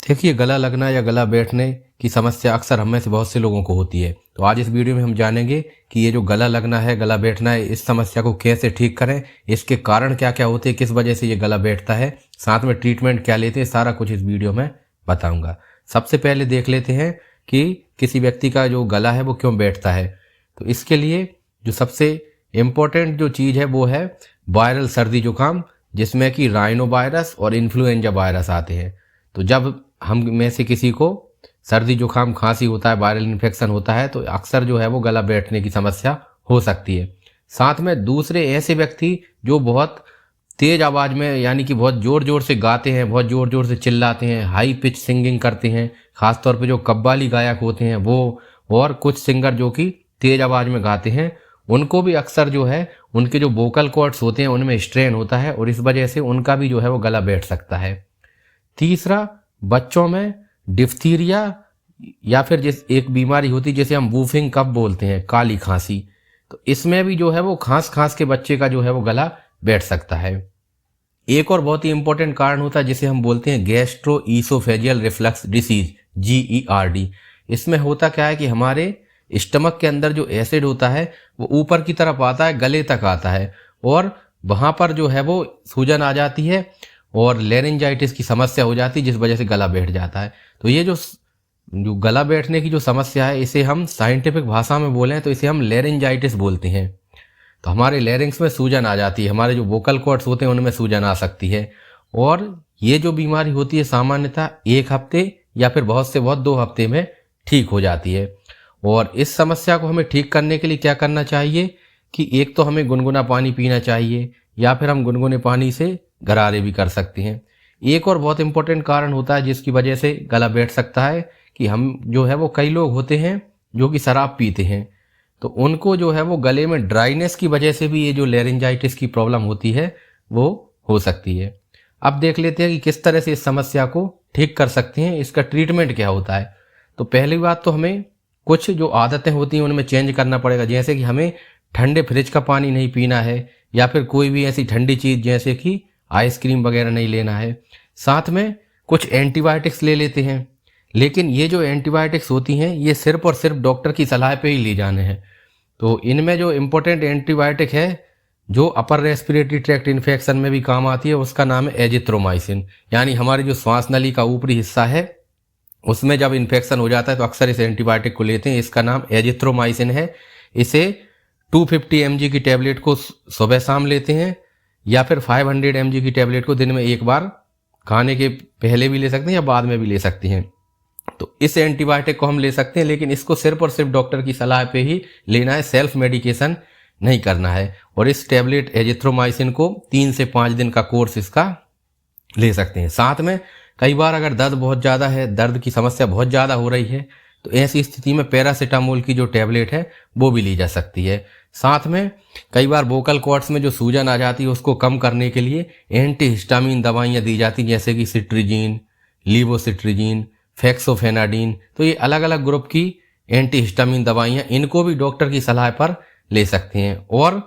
देखिए, गला लगना या गला बैठने की समस्या अक्सर हम में से बहुत से लोगों को होती है। तो आज इस वीडियो में हम जानेंगे कि ये जो गला लगना है, गला बैठना है, इस समस्या को कैसे ठीक करें, इसके कारण क्या क्या होते हैं, किस वजह से ये गला बैठता है, साथ में ट्रीटमेंट क्या लेते हैं, सारा कुछ इस वीडियो में बताऊंगा। सबसे पहले देख लेते हैं कि किसी व्यक्ति का जो गला है वो क्यों बैठता है। तो इसके लिए जो सबसे इम्पोर्टेंट जो चीज़ है वो है वायरल सर्दी जुकाम, जिसमें कि राइनो वायरस और इन्फ्लुएंजा वायरस आते हैं। तो जब हम में से किसी को सर्दी जुकाम खांसी होता है, वायरल इन्फेक्शन होता है, तो अक्सर जो है वो गला बैठने की समस्या हो सकती है। साथ में दूसरे ऐसे व्यक्ति जो बहुत तेज आवाज़ में यानी कि बहुत ज़ोर ज़ोर से गाते हैं, बहुत ज़ोर ज़ोर से चिल्लाते हैं, हाई पिच सिंगिंग करते हैं, ख़ासतौर पे जो कव्वाली गायक होते हैं वो, और कुछ सिंगर जो कि तेज आवाज़ में गाते हैं, उनको भी अक्सर जो है उनके जो वोकल कॉर्ड्स होते हैं उनमें स्ट्रेन होता है और इस वजह से उनका भी जो है वो गला बैठ सकता है। तीसरा, बच्चों में डिफ्थीरिया या फिर जिस एक बीमारी होती है जिसे हम वूफिंग कफ बोलते हैं, काली खांसी, तो इसमें भी जो है वो खांस खांस के बच्चे का जो है वो गला बैठ सकता है। एक और बहुत ही इंपॉर्टेंट कारण होता है जिसे हम बोलते हैं gastro oesophageal reflux disease, GERD। इसमें होता क्या है कि हमारे स्टमक के अंदर जो एसिड होता है वो ऊपर की तरफ आता है, गले तक आता है और वहाँ पर जो है वो सूजन आ जाती है और लेरिंजाइटिस की समस्या हो जाती है, जिस वजह से गला बैठ जाता है। तो ये जो गला बैठने की जो समस्या है, इसे हम साइंटिफिक भाषा में बोलें तो इसे हम लेरिंजाइटिस बोलते हैं। तो हमारे लेरिंग्स में सूजन आ जाती है, हमारे जो वोकल कॉर्ड्स होते हैं उनमें सूजन आ सकती है और ये जो बीमारी होती है सामान्यतः 1 हफ्ते या फिर बहुत से बहुत 2 हफ्ते में ठीक हो जाती है। और इस समस्या को हमें ठीक करने के लिए क्या करना चाहिए कि एक तो हमें गुनगुना पानी पीना चाहिए या फिर हम गुनगुने पानी से गरारे भी कर सकते हैं। एक और बहुत इंपॉर्टेंट कारण होता है जिसकी वजह से गला बैठ सकता है कि हम जो है वो कई लोग होते हैं जो कि शराब पीते हैं, तो उनको जो है वो गले में ड्राइनेस की वजह से भी ये जो लेरिंजाइटिस की प्रॉब्लम होती है वो हो सकती है। अब देख लेते हैं कि किस तरह से इस समस्या को ठीक कर सकते हैं, इसका ट्रीटमेंट क्या होता है। तो पहली बात तो हमें कुछ जो आदतें होती हैं उनमें चेंज करना पड़ेगा, जैसे कि हमें ठंडे फ्रिज का पानी नहीं पीना है या फिर कोई भी ऐसी ठंडी चीज़ जैसे कि आइसक्रीम वगैरह नहीं लेना है। साथ में कुछ एंटीबायोटिक्स ले लेते हैं, लेकिन ये जो एंटीबायोटिक्स होती हैं ये सिर्फ और सिर्फ डॉक्टर की सलाह पे ही ली जाने हैं। तो इनमें जो इम्पोर्टेंट एंटीबायोटिक है जो अपर रेस्पिरेटरी ट्रैक्ट इन्फेक्शन में भी काम आती है, उसका नाम है एजिथ्रोमाइसिन। यानी हमारी जो श्वास नली का ऊपरी हिस्सा है उसमें जब इन्फेक्शन हो जाता है तो अक्सर इस एंटीबायोटिक को लेते हैं। इसका नाम एजिथ्रोमाइसिन है। इसे 250 mg की टैबलेट को सुबह शाम लेते हैं या फिर 500 mg की टैबलेट को दिन में एक बार खाने के पहले भी ले सकते हैं या बाद में भी ले सकते हैं। तो इस एंटीबायोटिक को हम ले सकते हैं, लेकिन इसको सिर्फ और सिर्फ डॉक्टर की सलाह पे ही लेना है, सेल्फ मेडिकेशन नहीं करना है। और इस टैबलेट एजिथ्रोमाइसिन को 3 से 5 दिन का कोर्स इसका ले सकते हैं। साथ में कई बार अगर दर्द बहुत ज़्यादा है, दर्द की समस्या बहुत ज़्यादा हो रही है, तो ऐसी स्थिति में पैरासीटामोल की जो टैबलेट है वो भी ली जा सकती है। साथ में कई बार वोकल कॉर्ड्स में जो सूजन आ जाती है उसको कम करने के लिए एंटीहिस्टामिन दवाइयाँ दी जाती हैं, जैसे कि सिट्रीजिन, लीवोसिट्रीजिन, फेक्सोफेनाडिन। तो ये अलग अलग ग्रुप की एंटीहिस्टामिन दवाइयाँ, इनको भी डॉक्टर की सलाह पर ले सकते हैं। और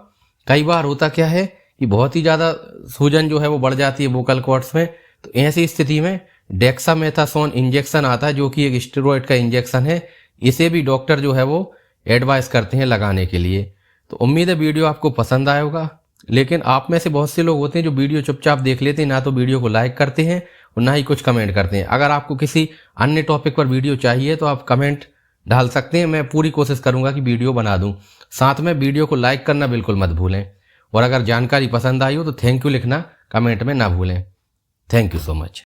कई बार होता क्या है कि बहुत ही ज़्यादा सूजन जो है वो बढ़ जाती है वोकल कॉर्ड्स में, तो ऐसी स्थिति में डेक्सामेथासोन इंजेक्शन आता है जो कि एक स्टेरॉइड का इंजेक्शन है। इसे भी डॉक्टर जो है वो एडवाइस करते हैं लगाने के लिए। तो उम्मीद है वीडियो आपको पसंद आया होगा, लेकिन आप में से बहुत से लोग होते हैं जो वीडियो चुपचाप देख लेते हैं, ना तो वीडियो को लाइक करते हैं और ना ही कुछ कमेंट करते हैं। अगर आपको किसी अन्य टॉपिक पर वीडियो चाहिए तो आप कमेंट डाल सकते हैं, मैं पूरी कोशिश करूंगा कि वीडियो बना दूं। साथ में वीडियो को लाइक करना बिल्कुल मत भूलें और अगर जानकारी पसंद आई हो तो थैंक यू लिखना कमेंट में ना भूलें। Thank you so much.